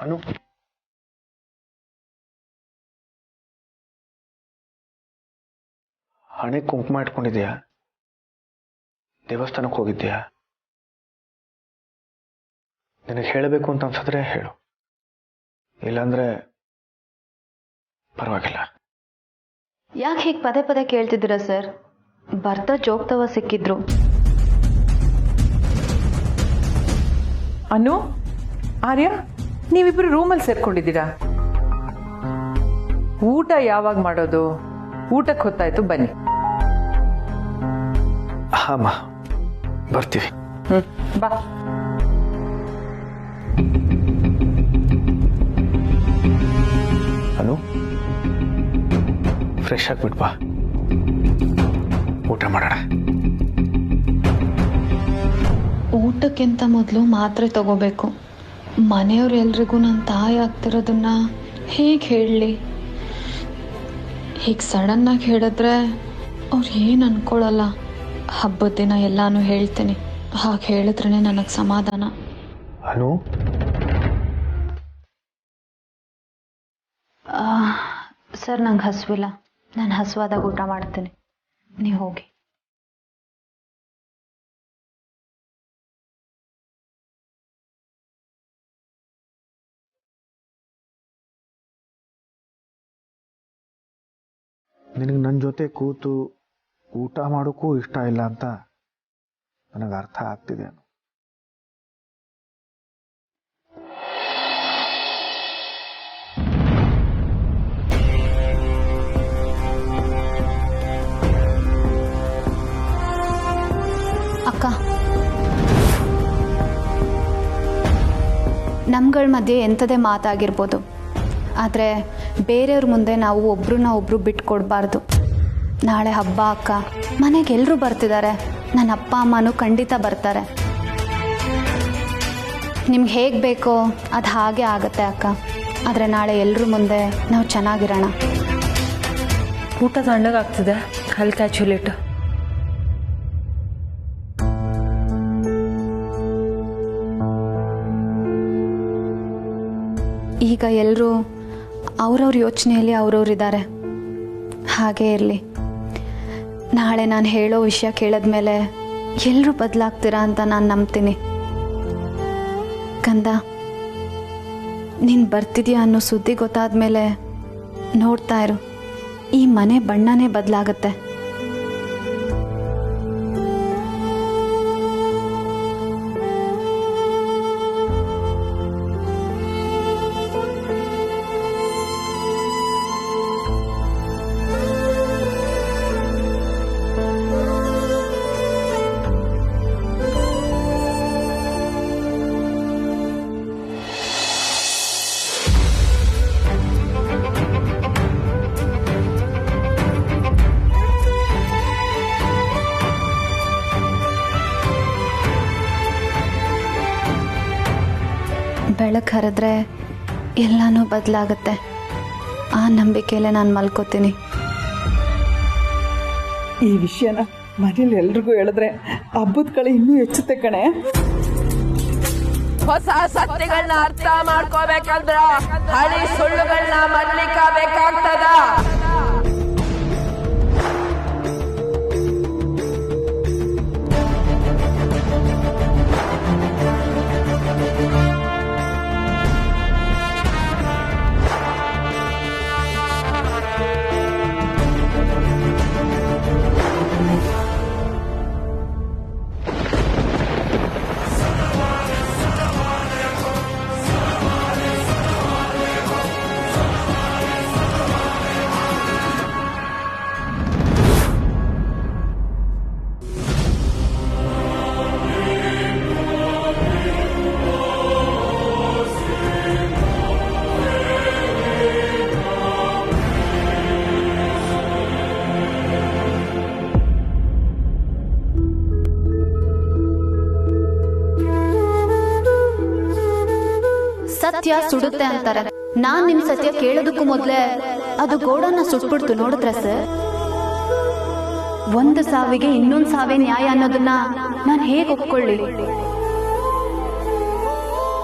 ಅನು, ಹಣೆ ಕುಂಕುಮ ಇಟ್ಕೊಂಡಿದ್ಯಾ? ದೇವಸ್ಥಾನಕ್ಕೆ ಹೋಗಿದ್ಯಾ? ನಿನಗೆ ಹೇಳಬೇಕು ಅಂತ ಅನ್ಸಿದ್ರೆ ಹೇಳು, ಇಲ್ಲಾಂದ್ರೆ ಪರವಾಗಿಲ್ಲ. ಯಾಕೆ ಹೀಗೆ ಪದೇ ಪದೇ ಕೇಳ್ತಿದ್ದೀರಾ ಸರ್? ಬರ್ತಾ ಜೋಗ್ತವ ಸಿಕ್ಕಿದ್ರು. ಅನು, ಆರ್ಯ, ನೀವಿಬ್ರು ರೂಮಲ್ಲಿ ಸೇರ್ಕೊಂಡಿದ್ದೀರಾ? ಊಟ ಯಾವಾಗ ಮಾಡೋದು? ಊಟಕ್ಕೆ ಹೊತ್ತಾಯ್ತು, ಬನ್ನಿ. ಹಾಂ ಬರ್ತೀವಿ. ಬಾ. ಅನು, ಫ್ರೆಶ್ ಆಗಿಬಿಟ್ಟು ಬಾ, ಊಟ ಮಾಡೋಣ. ಊಟಕ್ಕಿಂತ ಮೊದಲು ಮಾತ್ರೆ ತಗೋಬೇಕು. ಮನೆಯವ್ರೆಲ್ರಿಗೂ ನನ್ನ ತಾಯಿ ಆಗ್ತಿರೋದನ್ನ ಹೇಗೆ ಹೇಳಲಿ? ಹೀಗೆ ಸಡನ್ನಾಗಿ ಹೇಳಿದ್ರೆ ಅವ್ರು ಏನು ಅನ್ಕೊಳ್ಳಲ್ಲ. ಹಬ್ಬದ ದಿನ ಎಲ್ಲಾನು ಹೇಳ್ತೀನಿ. ಹಾಗೆ ಹೇಳಿದ್ರೇ ನನಗೆ ಸಮಾಧಾನ. ಅನು, ಸರ್, ನಂಗೆ ಹಸುವಿಲ್ಲ. ನಾನು ಹಸುವಾದಾಗ ಊಟ ಮಾಡ್ತೀನಿ, ನೀವು ಹೋಗಿ. ನಿನಗೆ ನನ್ನ ಜೊತೆ ಕೂತು ಊಟ ಮಾಡೋಕ್ಕೂ ಇಷ್ಟ ಇಲ್ಲ ಅಂತ ನನಗೆ ಅರ್ಥ ಆಗ್ತಿದೆ. ಅಕ್ಕ, ನಮ್ಗಳ ಮಧ್ಯೆ ಎಂಥದೇ ಮಾತಾಗಿರ್ಬೋದು, ಆದರೆ ಬೇರೆಯವ್ರ ಮುಂದೆ ನಾವು ಒಬ್ರನ್ನ ಒಬ್ರು ಬಿಟ್ಕೊಡ್ಬಾರ್ದು. ನಾಳೆ ಹಬ್ಬ ಅಕ್ಕ, ಮನೆಗೆ ಎಲ್ಲರೂ ಬರ್ತಿದ್ದಾರೆ. ನನ್ನ ಅಪ್ಪ ಅಮ್ಮನೂ ಖಂಡಿತ ಬರ್ತಾರೆ. ನಿಮ್ಗೆ ಹೇಗೆ ಬೇಕೋ ಅದು ಹಾಗೆ ಆಗುತ್ತೆ ಅಕ್ಕ. ಆದರೆ ನಾಳೆ ಎಲ್ಲರ ಮುಂದೆ ನಾವು ಚೆನ್ನಾಗಿರೋಣ. ಊಟ ತಣ್ಣಗಾಗ್ತಿದೆ, ಹಲ್ ಕ್ಯಾಚುಲೇಟ್. ಈಗ ಎಲ್ಲರೂ ಅವ್ರವ್ರ ಯೋಚನೆಯಲ್ಲಿ ಅವ್ರವ್ರಿದ್ದಾರೆ. ಹಾಗೇ ಇರಲಿ. ನಾಳೆ ನಾನು ಹೇಳೋ ವಿಷಯ ಕೇಳಿದ್ಮೇಲೆ ಎಲ್ಲರೂ ಬದಲಾಗ್ತೀರಾ ಅಂತ ನಾನು ನಂಬ್ತೀನಿ. ಕಂದ, ನೀನು ಬರ್ತಿದ್ಯಾ ಅನ್ನೋ ಸುದ್ದಿ ಗೊತ್ತಾದ್ಮೇಲೆ ನೋಡ್ತಾ ಇರು, ಈ ಮನೆ ಬಣ್ಣನೇ ಬದಲಾಗುತ್ತೆ. ಬೆಳಕು ಹರಿದ್ರೆ ಎಲ್ಲನೂ ಬದಲಾಗುತ್ತೆ. ಆ ನಂಬಿಕೆಯಲ್ಲೇ ನಾನು ಮಲ್ಕೋತೀನಿ. ಈ ವಿಷಯನ ಮನೇಲಿ ಎಲ್ರಿಗೂ ಹೇಳಿದ್ರೆ ಹಬ್ಬದ ಕಳೆ ಇನ್ನೂ ಹೆಚ್ಚುತ್ತೆ ಕಣೆ. ಹೊಸ ಸತ್ಯಗಳನ್ನ ಅರ್ಥ ಮಾಡ್ಕೋಬೇಕಂದ್ರ ಹಳಿ ಸುಳ್ಳುಗಳನ್ನ ಮರ್ಲಿಕ್ಕಾಗಬೇಕಾಗ್ತದ. ಸತ್ಯ ಸುಡುತ್ತೆ ಅಂತಾರೆ. ನಾನ್ ನಿಮ್ ಸತ್ಯ ಕೇಳೋದಕ್ಕೂ ಮೊದ್ಲೇ ಅದು ಗೋಡನ್ನ ಸುಟ್ಬಿಡ್ತು. ನೋಡಿದ್ರೆ ಸರ್, ಒಂದು ಸಾವಿಗೆ ಇನ್ನೊಂದು ಸಾವೇ ನ್ಯಾಯ ಅನ್ನೋದನ್ನ ನಾನು ಹೇಗೆ ಒಪ್ಕೊಳ್ಳಿ?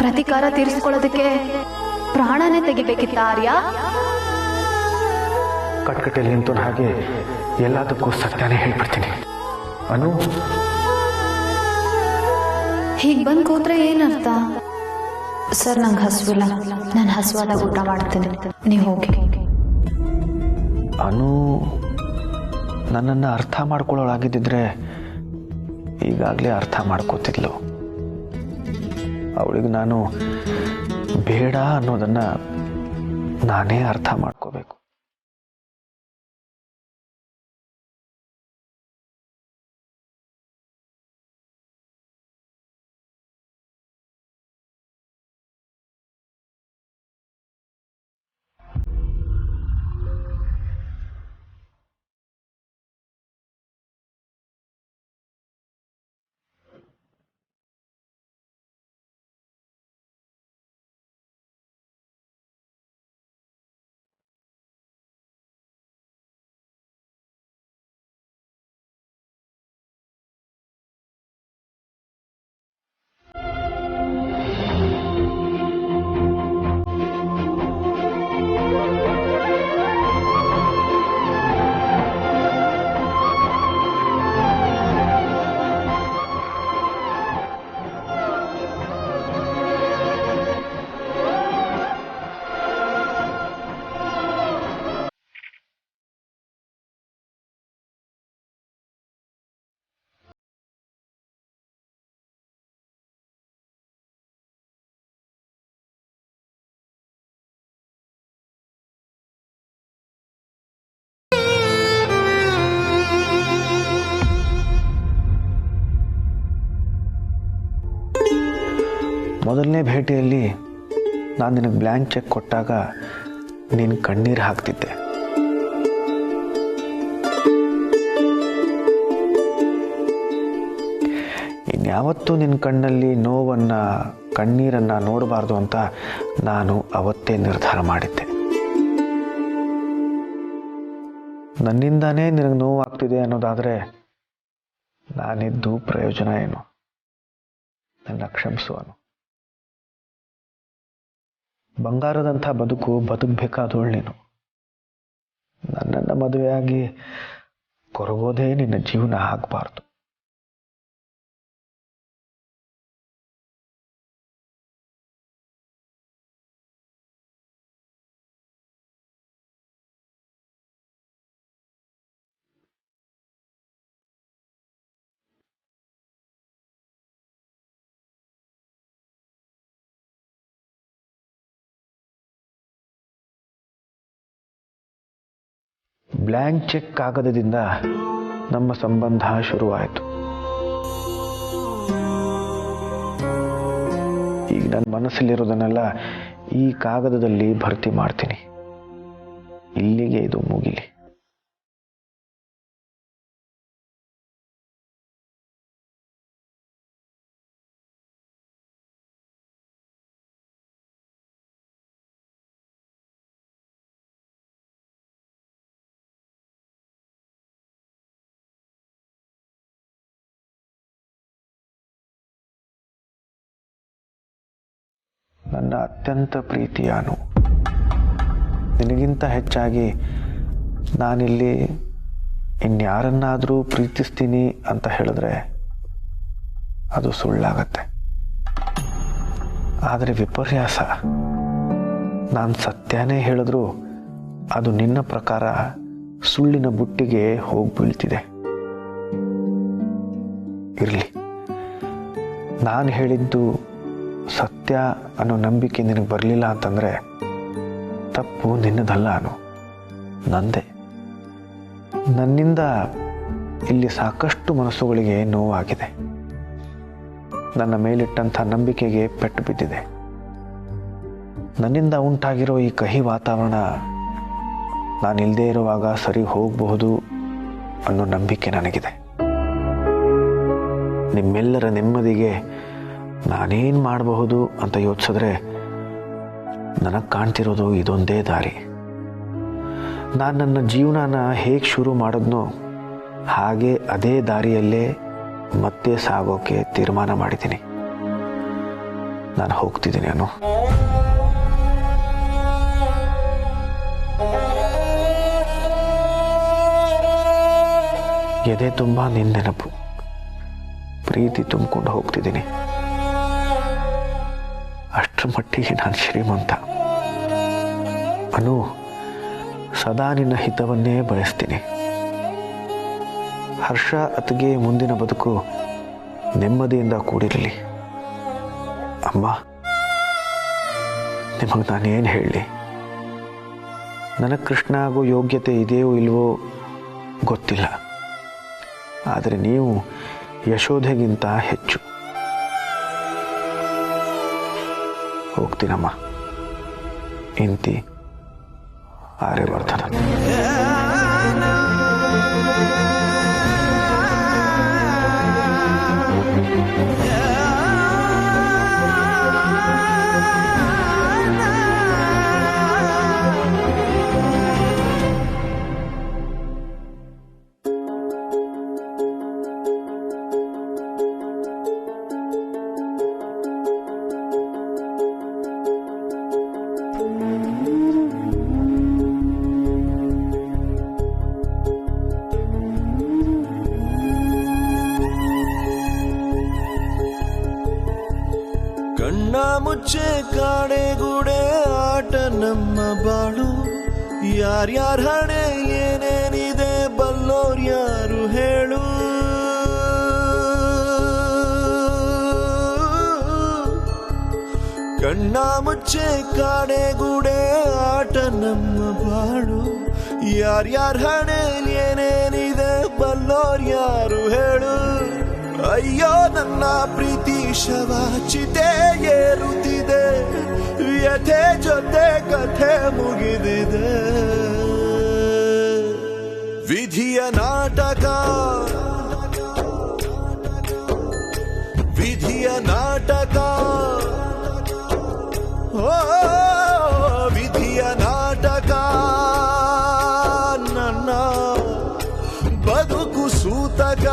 ಪ್ರತಿಕಾರ ತೀರಿಸ್ಕೊಳ್ಳೋದಕ್ಕೆ ಪ್ರಾಣನೇ ತೆಗಿಬೇಕಿತ್ತ ಆರ್ಯ? ಕಟ್ಕಟೆಯಲ್ಲಿ ನಿಂತು ಹಾಗೆ ಎಲ್ಲದಕ್ಕೂ ಸತ್ಯನೇ ಹೇಳ್ಬಿಡ್ತೀನಿ. ಅನು, ಹೀಗೆ ಬಂದು ಕೂತ್ರೆ ಏನರ್ಥ? ಸರ್, ನಂಗೆ ಹಸುವಿಲ್ಲ, ನಾನು ಹಸುವಾದಾಗ ಊಟ ಮಾಡ್ತೀನಿ, ನೀವು ಹೋಗಿ. ಅನು ನನ್ನನ್ನು ಅರ್ಥ ಮಾಡ್ಕೊಳ್ಳೋಳಾಗಿದ್ದಿದ್ರೆ ಈಗಾಗಲೇ ಅರ್ಥ ಮಾಡ್ಕೋತಿದ್ಲು. ಅವಳಿಗೆ ನಾನು ಬೇಡ ಅನ್ನೋದನ್ನು ನಾನೇ ಅರ್ಥ ಮಾಡ್ಕೋಬೇಕು. ಮೊದಲನೇ ಭೇಟಿಯಲ್ಲಿ ನಾನು ನಿನಗೆ ಬ್ಲ್ಯಾಂಕ್ ಚೆಕ್ ಕೊಟ್ಟಾಗ ನೀನು ಕಣ್ಣೀರು ಹಾಕ್ತಿದ್ದೆ. ಇನ್ಯಾವತ್ತೂ ನಿನ್ನ ಕಣ್ಣಲ್ಲಿ ನೋವನ್ನು, ಕಣ್ಣೀರನ್ನು ನೋಡಬಾರ್ದು ಅಂತ ನಾನು ಅವತ್ತೇ ನಿರ್ಧಾರ ಮಾಡಿದ್ದೆ. ನನ್ನಿಂದಾನೇ ನಿನಗೆ ನೋವಾಗ್ತಿದೆ ಅನ್ನೋದಾದರೆ ನಾನಿದ್ದು ಪ್ರಯೋಜನ ಏನು? ನನ್ನ ಕ್ಷಮಿಸುವನು. ಬಂಗಾರದಂಥ ಬದುಕು ಬದುಕಬೇಕಾದವಳು ನೀನು. ನನ್ನನ್ನು ಮದುವೆಯಾಗಿ ಕೊರಗೋದೇ ನಿನ್ನ ಜೀವನ ಆಗಬಾರ್ದು. ಬ್ಲ್ಯಾಂಕ್ ಚೆಕ್ ಕಾಗದದಿಂದ ನಮ್ಮ ಸಂಬಂಧ ಶುರುವಾಯಿತು. ಈಗ ನನ್ನ ಮನಸ್ಸಲ್ಲಿರೋದನ್ನೆಲ್ಲ ಈ ಕಾಗದದಲ್ಲಿ ಭರ್ತಿ ಮಾಡ್ತೀನಿ. ಇಲ್ಲಿಗೆ ಇದು ಮುಗಿಲಿ. ನನ್ನ ಅತ್ಯಂತ ಪ್ರೀತಿಯ ಅನು, ನಿನಗಿಂತ ಹೆಚ್ಚಾಗಿ ನಾನಿಲ್ಲಿ ಇನ್ಯಾರನ್ನಾದರೂ ಪ್ರೀತಿಸ್ತೀನಿ ಅಂತ ಹೇಳಿದ್ರೆ ಅದು ಸುಳ್ಳಾಗತ್ತೆ. ಆದರೆ ವಿಪರ್ಯಾಸ, ನಾನು ಸತ್ಯನೇ ಹೇಳಿದ್ರೂ ಅದು ನಿನ್ನ ಪ್ರಕಾರ ಸುಳ್ಳಿನ ಬುಟ್ಟಿಗೆ ಹೋಗಿ ಬೀಳ್ತಿದೆ. ಇರಲಿ, ನಾನು ಹೇಳಿದ್ದು ಸತ್ಯ ಅನ್ನೋ ನಂಬಿಕೆ ನಿನಗೆ ಬರಲಿಲ್ಲ ಅಂತಂದರೆ ತಪ್ಪು ನಿನ್ನದಲ್ಲ ಅನು, ನಂದೇ. ನನ್ನಿಂದ ಇಲ್ಲಿ ಸಾಕಷ್ಟು ಮನಸ್ಸುಗಳಿಗೆ ನೋವಾಗಿದೆ. ನನ್ನ ಮೇಲಿಟ್ಟಂಥ ನಂಬಿಕೆಗೆ ಪೆಟ್ಟು ಬಿದ್ದಿದೆ. ನನ್ನಿಂದ ಉಂಟಾಗಿರೋ ಈ ಕಹಿ ವಾತಾವರಣ ನಾನಿಲ್ಲದೆ ಇರುವಾಗ ಸರಿ ಹೋಗಬಹುದು ಅನ್ನೋ ನಂಬಿಕೆ ನನಗಿದೆ. ನಿಮ್ಮೆಲ್ಲರ ನೆಮ್ಮದಿಗೆ ನಾನೇನು ಮಾಡಬಹುದು ಅಂತ ಯೋಚಿಸಿದ್ರೆ ನನಗೆ ಕಾಣ್ತಿರೋದು ಇದೊಂದೇ ದಾರಿ. ನಾನು ನನ್ನ ಜೀವನನ ಹೇಗೆ ಶುರು ಮಾಡಿದ್ನೋ ಹಾಗೆ ಅದೇ ದಾರಿಯಲ್ಲೇ ಮತ್ತೆ ಸಾಗೋಕೆ ತೀರ್ಮಾನ ಮಾಡಿದ್ದೀನಿ. ನಾನು ಹೋಗ್ತಿದ್ದೀನಿ ಅನು. ಎದೆ ತುಂಬ ನಿನ್ನ ನೆನಪು, ಪ್ರೀತಿ ತುಂಬಿಕೊಂಡು ಹೋಗ್ತಿದ್ದೀನಿ. ಅಷ್ಟರ ಮಟ್ಟಿಗೆ ನಾನು ಶ್ರೀಮಂತ. ಅನು, ಸದಾ ನಿನ್ನ ಹಿತವನ್ನೇ ಬಯಸ್ತೀನಿ. ಹರ್ಷ ಅತ್ತಿಗೆ ಮುಂದಿನ ಬದುಕು ನೆಮ್ಮದಿಯಿಂದ ಕೂಡಿರಲಿ. ಅಮ್ಮ, ನಿಮಗೆ ನಾನೇನು ಹೇಳಲಿ? ನನಗೆ ಕೃಷ್ಣ ಆಗೋ ಯೋಗ್ಯತೆ ಇದೆಯೋ ಇಲ್ವೋ ಗೊತ್ತಿಲ್ಲ, ಆದರೆ ನೀವು ಯಶೋಧೆಗಿಂತ ಹೆಚ್ಚು. ಹೋಗ್ತೀನಮ್ಮ. ಇಂತಿ ಆರ್ಯವರ್ಧನ. ಕಣ್ಣ ಮುಚ್ಚೆ ಕಾಡೆಗೂಡೆ ಆಟ ನಮ್ಮ ಬಾಳು. ಯಾರ್ಯಾರ ಹಣೆ ಏನೇನಿದೆ ಬಲ್ಲೋರ್ ಯಾರು ಹೇಳು. ಕಣ್ಣ ಮುಚ್ಚೆ ಕಾಡೆಗೂಡೆ ಆಟ ನಮ್ಮ ಬಾಳು. ಯಾರ್ಯಾರ ಹಣೆ ಏನೇನಿದೆ ಬಲ್ಲೋರ್ ಯಾರು ಹೇಳು. ಅಯ್ಯೋ ನನ್ನ ಪ್ರೀತಿ ಶವ ಚಿತೆ ಏರುತ್ತಿದೆ, ವ್ಯಥೆ ಜೊತೆ ಕಥೆ ಮುಗಿದಿದೆ. ವಿಧಿಯ ನಾಟಕ, ವಿಧಿಯ ನಾಟಕ, ಓ ವಿಧಿಯ ನಾಟಕ. ನನ್ನ ಬದುಕು ಸೂತಕ.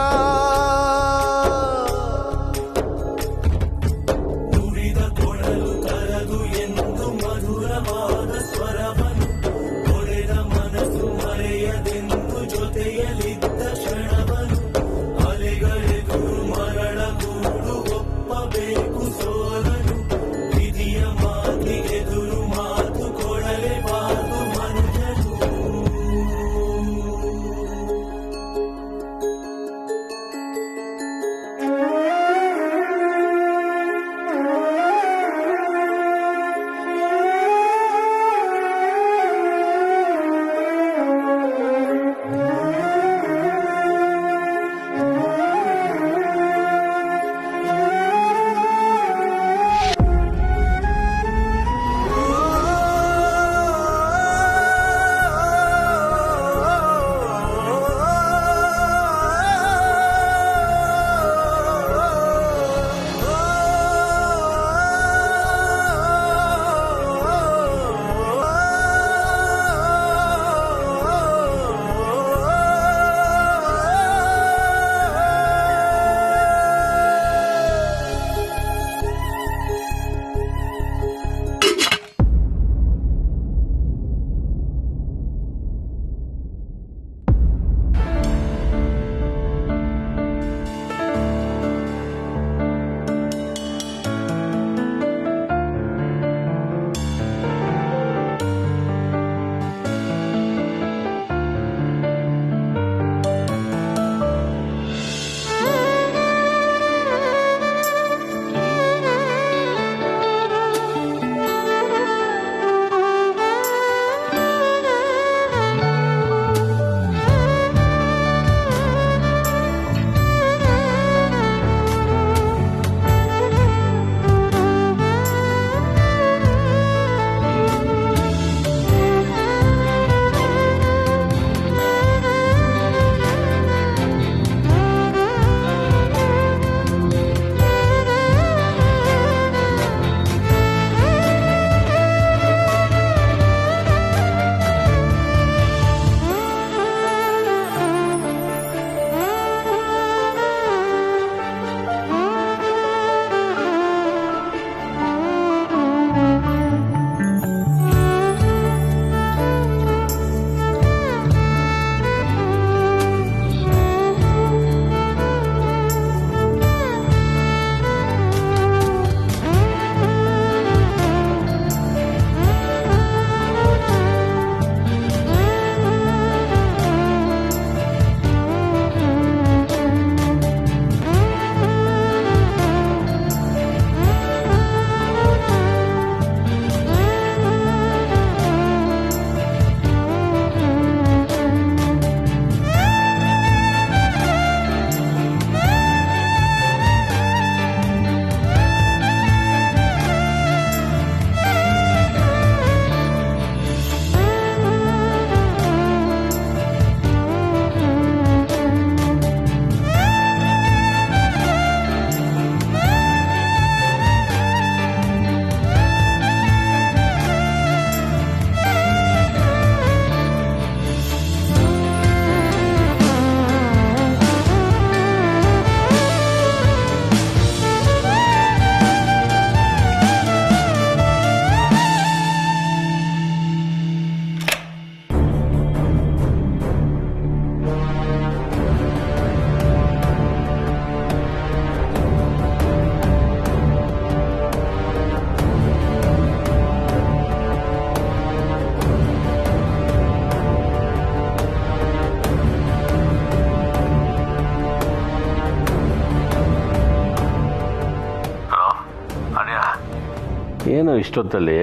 ಏನೋ ಇಷ್ಟೊತ್ತಲ್ಲಿ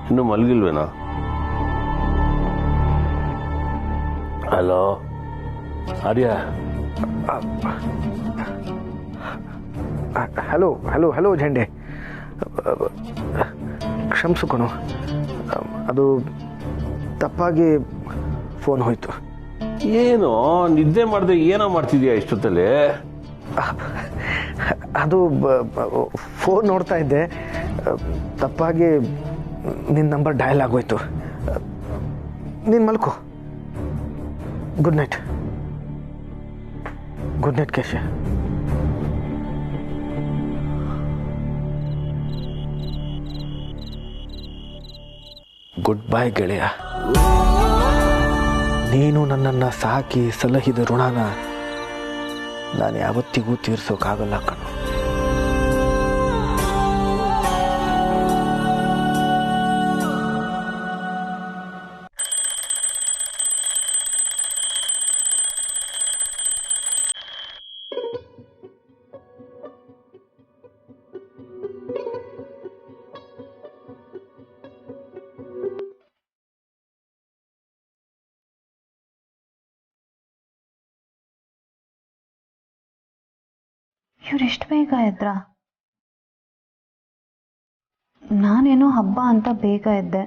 ಇನ್ನೂ ಮಲಗಿಲ್ವೇನೋ? ಹಲೋ ಆರ್ಯ. ಹಲೋ ಹಲೋ ಹಲೋ ಝಂಡೆ, ಕ್ಷಮಿಸು ಕಣೋ, ಅದು ತಪ್ಪಾಗಿ ಫೋನ್ ಹೋಯ್ತು. ಏನು ನಿದ್ದೆ ಮಾಡಿದೆ? ಏನೋ ಮಾಡ್ತಿದ್ಯಾ ಇಷ್ಟೊತ್ತಲ್ಲಿ? ಅದು ಫೋನ್ ನೋಡ್ತಾ ಇದ್ದೆ, ತಪ್ಪಾಗಿ ನಿನ್ನ ನಂಬರ್ ಡಯಲ್ ಆಗೋಯ್ತು. ನೀನು ಮಲ್ಕೋ. Good night. Good night Kesha. Good bye ಗೆಳೆಯ. ನೀನು ನನ್ನನ್ನು ಸಾಕಿ ಸಲಹಿದ ಋಣನ ನಾನು ಯಾವತ್ತಿಗೂ ತೀರ್ಸೋಕ್ಕಾಗಲ್ಲ ಕಣೋ. ಇವರೆಷ್ಟು ಬೇಗ ಎದ್ರ? ನಾನೇನೋ ಹಬ್ಬ ಅಂತ ಬೇಗ ಎದ್ದೆ.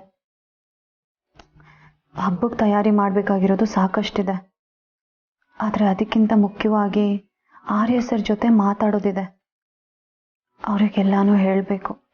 ಹಬ್ಬಕ್ಕೆ ತಯಾರಿ ಮಾಡಬೇಕಾಗಿರೋದು ಸಾಕಷ್ಟಿದೆ. ಆದರೆ ಅದಕ್ಕಿಂತ ಮುಖ್ಯವಾಗಿ ಆರ್ಯ ಸರ್ ಜೊತೆ ಮಾತಾಡೋದಿದೆ. ಅವರಿಗೆಲ್ಲಾನು ಹೇಳಬೇಕು.